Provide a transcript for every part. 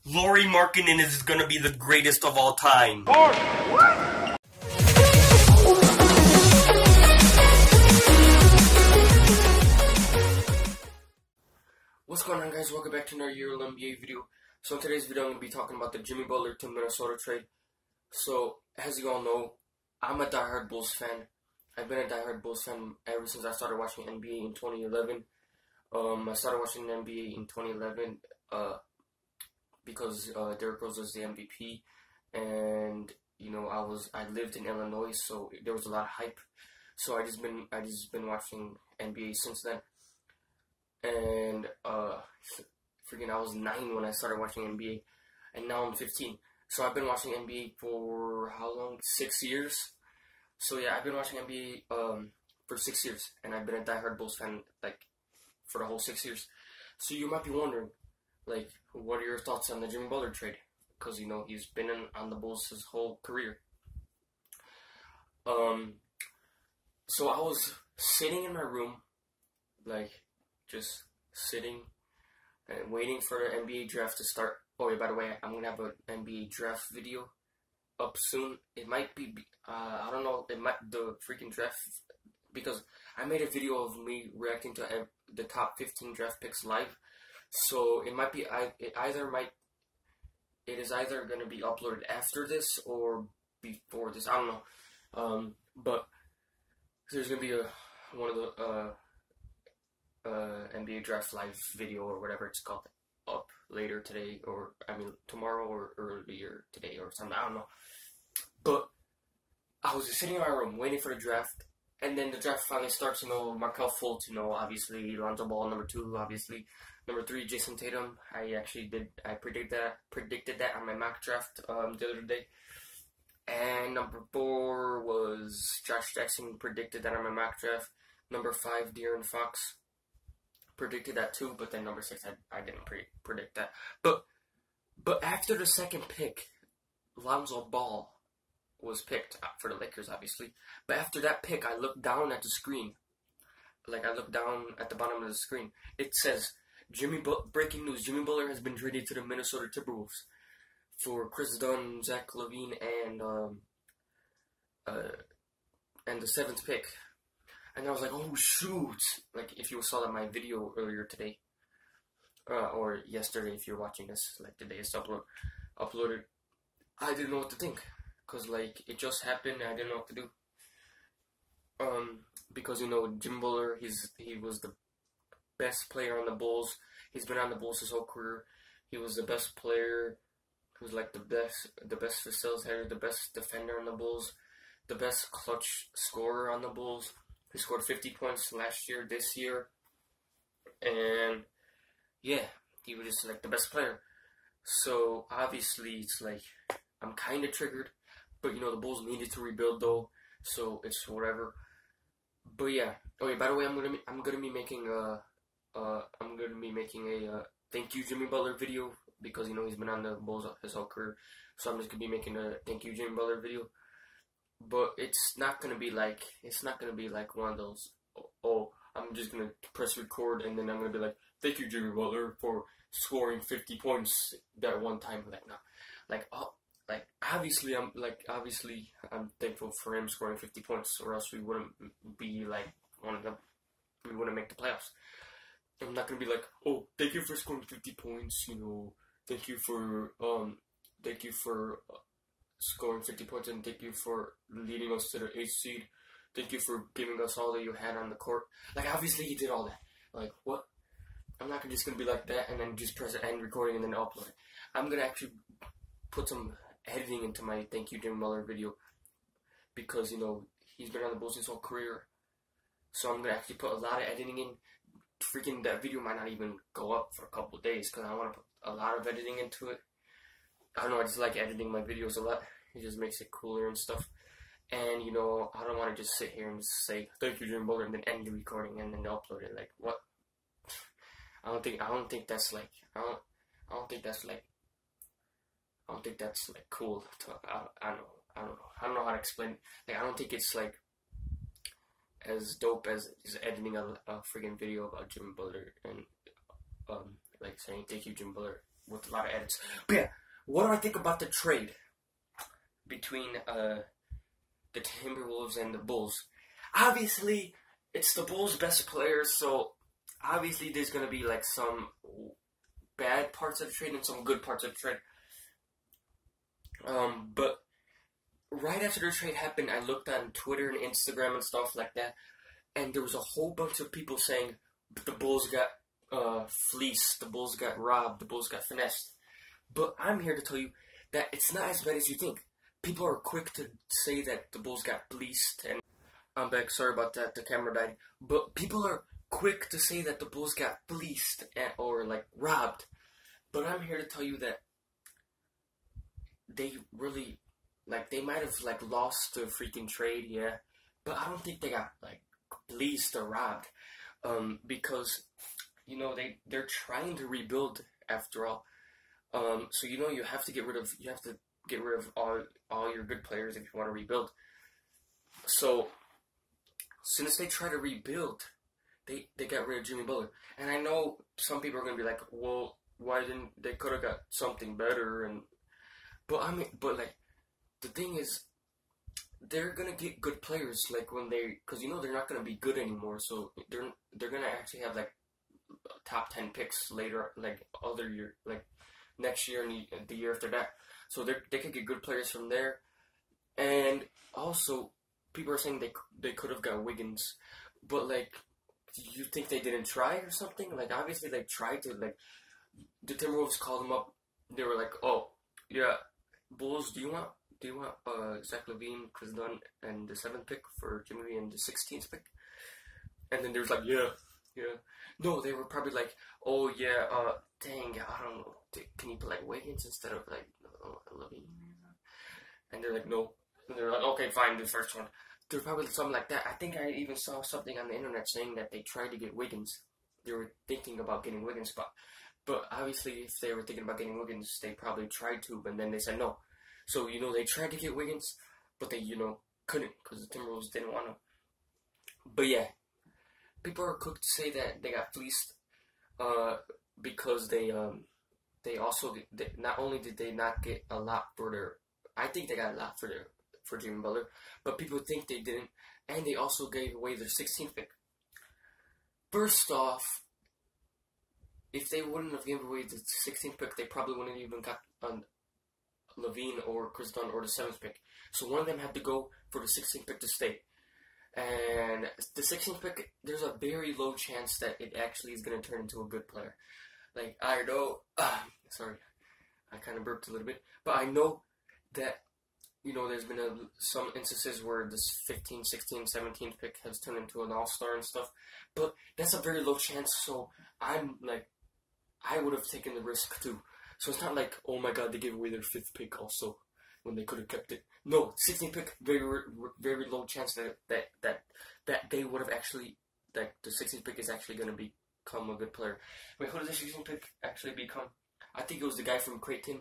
Lauri Markkanen is gonna be the greatest of all time. What's going on, guys? Welcome back to another year NBA video. So in today's video, I'm going to be talking about the Jimmy Butler to Minnesota trade. So, as you all know, I'm a diehard Bulls fan. I've been a diehard Bulls fan ever since I started watching NBA in 2011. I started watching NBA in 2011 because Derrick Rose was the MVP, and you know I lived in Illinois, so there was a lot of hype. So I just been watching NBA since then. And freaking, I was 9 when I started watching NBA, and now I'm 15. So I've been watching NBA for how long? 6 years. So yeah, I've been watching NBA for 6 years, and I've been a diehard Bulls fan like for the whole 6 years. So you might be wondering, like, what are your thoughts on the Jimmy Butler trade? Because you know he's been on the Bulls his whole career. So I was sitting in my room, like, just sitting and waiting for the NBA draft to start. Oh yeah, by the way, I'm gonna have an NBA draft video up soon. It might be, I don't know, it might, the freaking draft, because I made a video of me reacting to the top 15 draft picks live. So it might be, it is either gonna be uploaded after this or before this. I don't know. But there's gonna be one of the NBA Draft Live video or whatever it's called up later today, or I mean tomorrow or earlier today or something, I don't know. But I was just sitting in my room waiting for the draft, and then the draft finally starts. You know, Markelle Fultz, you know, obviously Lonzo Ball, number 2, obviously number 3, Jason Tatum. I predicted that on my mock draft the other day. And number 4 was Josh Jackson, predicted that on my mock draft. Number 5, De'Aaron Fox, predicted that too, but then number 6, I didn't predict that. But after the second pick, Lonzo Ball was picked for the Lakers, obviously. But after that pick, I looked down at the screen. Like, I looked down at the bottom of the screen. It says, breaking news, Jimmy Butler has been traded to the Minnesota Timberwolves for Chris Dunn, Zach LaVine, and the 7th pick. And I was like, oh shoot! Like, if you saw that my video earlier today, or yesterday, if you're watching this, like the day it's uploaded, I didn't know what to think, cause like it just happened, and I didn't know what to do. Because you know Jimmy Butler, he was the best player on the Bulls. He's been on the Bulls his whole career. He was the best player. He was like the best facilitator, the best defender on the Bulls, the best clutch scorer on the Bulls. He scored 50 points last year, this year, and yeah, he was just like the best player. So obviously, it's like I'm kind of triggered, but you know the Bulls needed to rebuild though, so it's whatever. But yeah, okay. By the way, I'm gonna be making a thank you Jimmy Butler video, because you know he's been on the Bulls his whole career. So I'm just gonna be making a thank you Jimmy Butler video. But it's not gonna be like one of those, oh, I'm just gonna press record and then I'm gonna be like, thank you Jimmy Butler for scoring 50 points that one time. Like, no, like, oh, like obviously I'm thankful for him scoring 50 points, or else we wouldn't be like we wouldn't make the playoffs. I'm not gonna be like, oh, thank you for scoring 50 points, you know, thank you for scoring 50 points, and thank you for leading us to the 8th seed. Thank you for giving us all that you had on the court. Like, obviously he did all that. Like, what? I'm not just gonna be like that and then just press end recording and then upload it. I'm gonna actually put some editing into my thank you Jimmy Butler video, because you know he's been on the Bulls his whole career. So I'm gonna actually put a lot of editing in. Freaking, that video might not even go up for a couple of days, because I want to put a lot of editing into it. I don't know, I just like editing my videos a lot. It just makes it cooler and stuff. And, you know, I don't want to just sit here and just say, thank you, Jimmy Butler, and then end the recording and then upload it. Like, what? I don't think that's cool. I don't know how to explain it. Like, I don't think it's, like, as dope as editing a freaking video about Jimmy Butler and like saying thank you Jimmy Butler with a lot of edits. But yeah, what do I think about the trade between the Timberwolves and the Bulls? Obviously, it's the Bulls' best players, so obviously there's gonna be like some bad parts of the trade and some good parts of the trade. But right after the trade happened, I looked on Twitter and Instagram and stuff like that, and there was a whole bunch of people saying the Bulls got fleeced, the Bulls got robbed, the Bulls got finessed. But I'm here to tell you that it's not as bad as you think. People are quick to say that the Bulls got fleeced, and I'm back, sorry about that, the camera died. But people are quick to say that the Bulls got fleeced or like robbed. But I'm here to tell you that they really, like, they might have like lost the freaking trade, yeah. But I don't think they got like fleeced or robbed. Because, you know, they're trying to rebuild after all. So you know you have to get rid of all your good players if you want to rebuild. So since they try to rebuild, they got rid of Jimmy Butler. And I know some people are gonna be like, well, why didn't they could have got something better? But like the thing is, they're gonna get good players like when because you know they're not gonna be good anymore. So they're gonna actually have like top 10 picks later, like other year, like next year and the year after that. So they could get good players from there. And also, people are saying they could have got Wiggins, but like, do you think they didn't try or something? Like, obviously they tried to. Like, the Timberwolves called them up. They were like, "Oh, yeah, Bulls, do you want Zach LaVine, Chris Dunn, and the 7th pick for Jimmy and the 16th pick?" And then there was like, yeah. No, they were probably like, "Oh yeah, dang, I don't know. Can you play like Wiggins instead of like LaVine?" And they're like, "No." And they're like, "Okay, fine, the first one." There's probably something like that. I think I even saw something on the internet saying that they tried to get Wiggins. They were thinking about getting Wiggins, but obviously if they were thinking about getting Wiggins, they probably tried to, but then they said no. So, you know, they tried to get Wiggins, but they, you know, couldn't because the Timberwolves didn't want to. But yeah, people are quick to say that they got fleeced because they also, not only did they not get a lot for their, I think they got a lot for Jimmy Butler, but people think they didn't, and they also gave away their 16th pick. First off, if they wouldn't have given away the 16th pick, they probably wouldn't even got LaVine or Chris Dunn or the 7th pick. So one of them had to go for the 16th pick to stay. And the 16th pick, there's a very low chance that it actually is going to turn into a good player. Like, I know, sorry, I kind of burped a little bit, but I know that, you know, there's been some instances where this 15, 16, 17th pick has turned into an all-star and stuff, but that's a very low chance, so I'm like, I would have taken the risk too. So it's not like, oh my god, they gave away their 5th pick also, when they could have kept it. No, 16th pick, very low chance that they would have actually, that the 16th pick is actually going to become a good player. Wait, who did the 16th pick actually become? I think it was the guy from Creighton,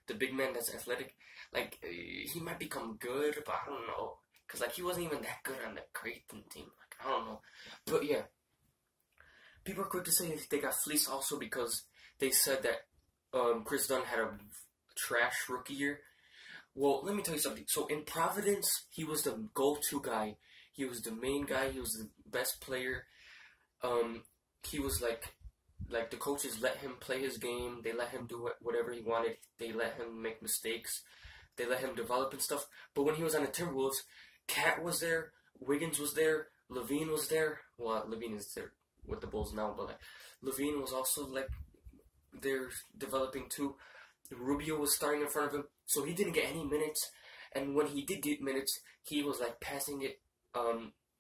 the big man that's athletic. Like, he might become good, but I don't know. Because, like, he wasn't even that good on the Creighton team. Like, I don't know. But, yeah. People are quick to say they got fleeced also because they said that Chris Dunn had a trash rookie year. Well, let me tell you something. So, in Providence, he was the go-to guy. He was the main guy. He was the best player. He was, like the coaches let him play his game. They let him do whatever he wanted. They let him make mistakes. They let him develop and stuff. But when he was on the Timberwolves, Cat was there. Wiggins was there. LaVine was there. Well, LaVine is there with the Bulls now, but like LaVine was also like they're developing too. Rubio was starting in front of him, so he didn't get any minutes. And when he did get minutes, he was like passing it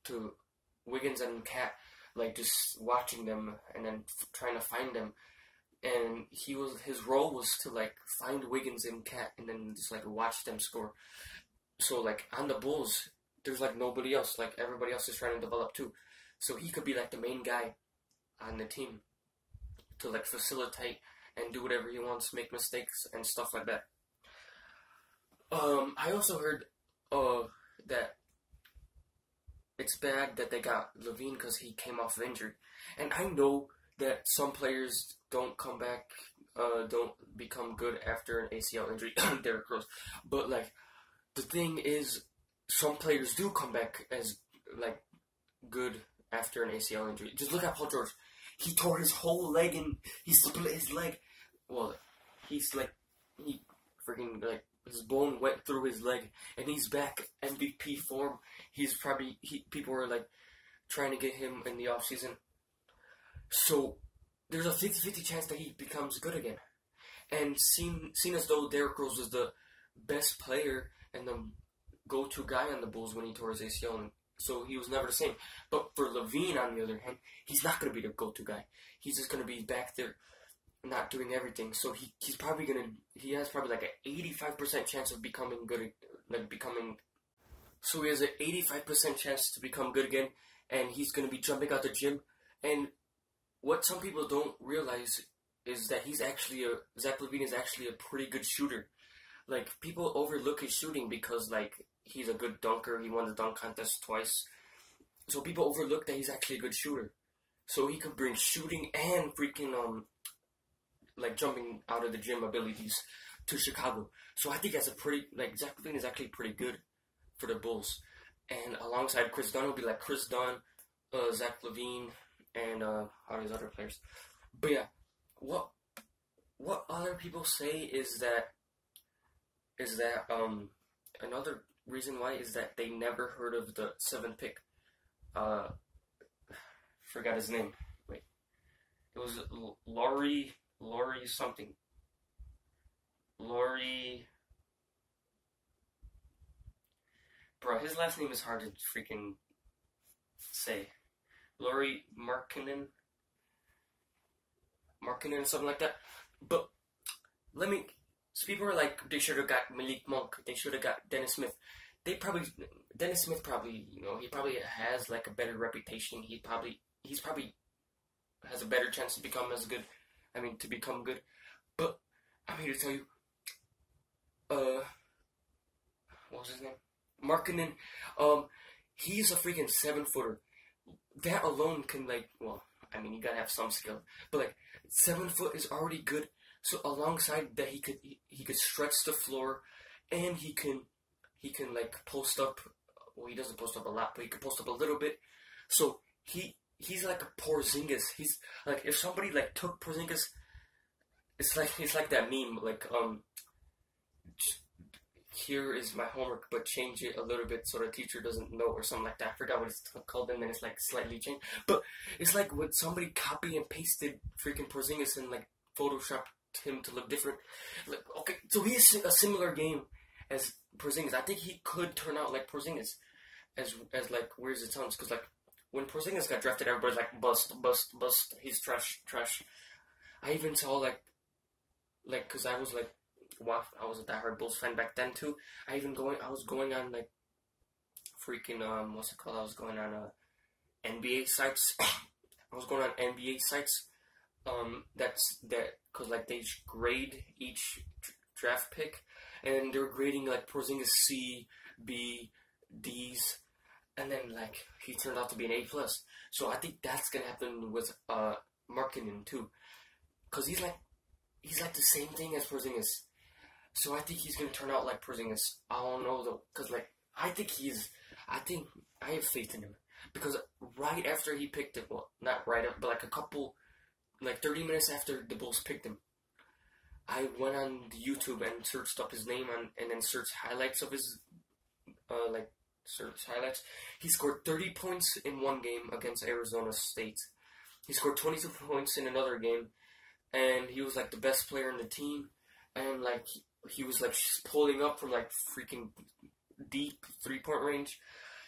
to Wiggins and Cat, like just watching them and then trying to find them. And his role was to like find Wiggins and Cat and then just like watch them score. So like on the Bulls, there's like nobody else. Like everybody else is trying to develop too. So he could be like the main guy on the team to like facilitate and do whatever he wants, make mistakes and stuff like that. I also heard that it's bad that they got LaVine because he came off of injury. And I know that some players don't come back don't become good after an ACL injury. Derrick Rose. But like the thing is, some players do come back as like good after an ACL injury. Just look at Paul George. He tore his whole leg and he split his leg. Well, he's like he freaking like his bone went through his leg and he's back MVP form. People were like trying to get him in the offseason. So there's a 50-50 chance that he becomes good again. And seen as though Derrick Rose was the best player and the go-to guy on the Bulls when he tore his ACL, and so he was never the same. But for LaVine, on the other hand, he's not going to be the go-to guy. He's just going to be back there not doing everything. So he has probably like an 85% chance of becoming good, so he has an 85% chance to become good again, and he's going to be jumping out the gym. And what some people don't realize is that Zach LaVine is actually a pretty good shooter. Like, people overlook his shooting because, like, he's a good dunker. He won the dunk contest twice. So people overlook that he's actually a good shooter. So he could bring shooting and freaking, like, jumping out of the gym abilities to Chicago. So I think that's Zach LaVine is actually pretty good for the Bulls. And alongside Chris Dunn, will be like Chris Dunn, Zach LaVine, and all these other players. But yeah, what other people say is that another reason why is that they never heard of the 7th pick. Forgot his name. Wait, it was Laurie something. Bro, his last name is hard to freaking say. Laurie Markkinen, something like that. But so people are like, they should have got Malik Monk. They should have got Dennis Smith. Dennis Smith probably, he probably has like a better reputation. He's probably has a better chance to become to become good. But I'm here to tell you, what was his name? Markkinen. He's a freaking 7-footer. That alone can you gotta have some skill. But like 7 foot is already good. So alongside that, he could stretch the floor, and he can like post up. Well, he doesn't post up a lot, but he can post up a little bit. So he's like a Porzingis. He's like, if somebody like took Porzingis, it's like that meme, like here is my homework, but change it a little bit so the teacher doesn't know, or something like that. I forgot what it's called, and then it's like slightly changed. But it's like when somebody copy and pasted freaking Porzingis and like Photoshop him to look different. Like, okay, so he is a similar game as Porzingis. I think he could turn out like Porzingis as like where's it sounds, because like when Porzingis got drafted, everybody's like bust, he's trash. I even saw like because I was like, wow, I was a diehard Bulls fan back then too. I was going on like freaking what's it called? I was going on NBA sites. I was going on NBA sites. Because like they grade each draft pick, and they're grading like Porzingis C, B, D's, and then like he turned out to be an A+. So I think that's gonna happen with Markkinen too, because he's like the same thing as Porzingis. So I think he's gonna turn out like Porzingis. I don't know though, because like I have faith in him, because right after he picked it, well, not right after, but like 30 minutes after the Bulls picked him, I went on YouTube and searched up his name and then searched highlights of his searched highlights. He scored 30 points in one game against Arizona State. He scored 22 points in another game, and he was like the best player in the team. And like he was like pulling up from like freaking deep 3-point range.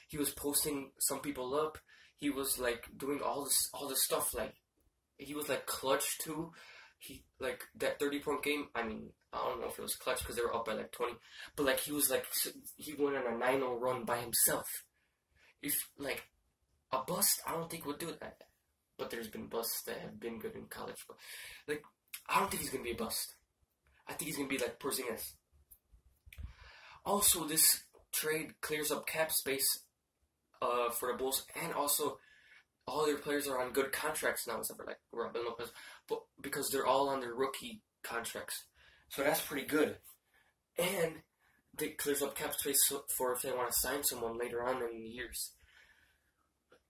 He was posting some people up. He was like doing all this stuff. Like he was like clutch too. He like that 30-point game. I mean, I don't know if it was clutch because they were up by like 20, but like he was like, he went on a 9-0 run by himself. If like a bust, I don't think would do that. But there's been busts that have been good in college. But like, I don't think he's gonna be a bust. I think he's gonna be like Porzingis. Also, this trade clears up cap space for the Bulls, and also all their players are on good contracts now, except for like Robin Lopez, but because they're all on their rookie contracts. So that's pretty good. And it clears up cap space for if they want to sign someone later on in the years.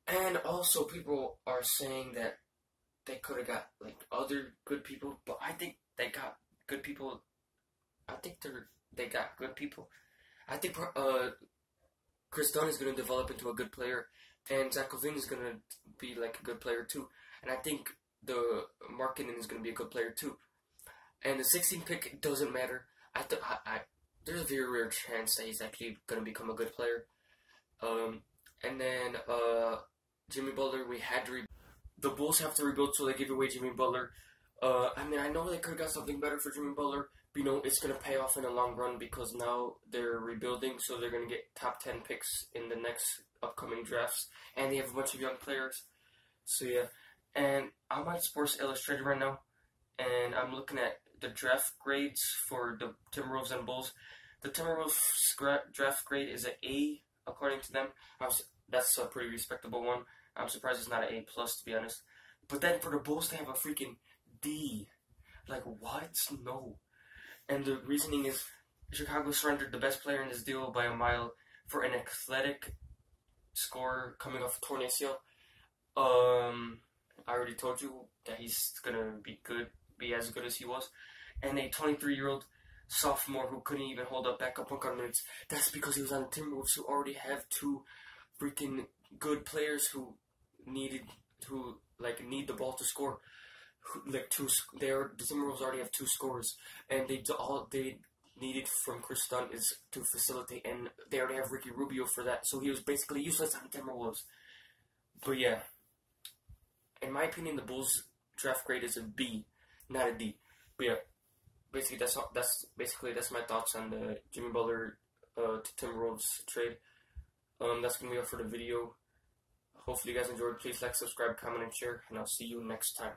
And also, people are saying that they could have got like other good people, but I think they got good people. I think they got good people. I think Chris Dunn is going to develop into a good player, and Zach LaVine is going to be like a good player too. And I think the Markkinen is going to be a good player too. And the 16th pick doesn't matter. There's a very rare chance that he's actually going to become a good player. And then Jimmy Butler, we had to the Bulls have to rebuild, so they give away Jimmy Butler. I mean, I know they could have got something better for Jimmy Butler, but, you know, it's going to pay off in the long run because now they're rebuilding, so they're going to get top 10 picks in the next upcoming drafts, and they have a bunch of young players. So, yeah. And I'm on Sports Illustrated right now, and I'm looking at the draft grades for the Timberwolves and Bulls. The Timberwolves draft grade is an A, according to them. That's a pretty respectable one. I'm surprised it's not an A+, to be honest. But then for the Bulls, they have a freaking D. Like, what? No. And the reasoning is Chicago surrendered the best player in this deal by a mile for an athletic scorer coming off a torn ACL. I already told you that he's going to be as good as he was. And a 23-year-old sophomore who couldn't even hold up backup point guard minutes. That's because he was on the Timberwolves, who already have two freaking good players who need the ball to score. The Timberwolves already have two scorers, and all they needed from Chris Dunn is to facilitate, and they already have Ricky Rubio for that, so he was basically useless on the Timberwolves. But yeah, in my opinion, the Bulls draft grade is a B, not a D. But yeah, basically that's my thoughts on the Jimmy Butler to Timberwolves trade. That's gonna be all for the video. Hopefully you guys enjoyed. Please like, subscribe, comment, and share, and I'll see you next time.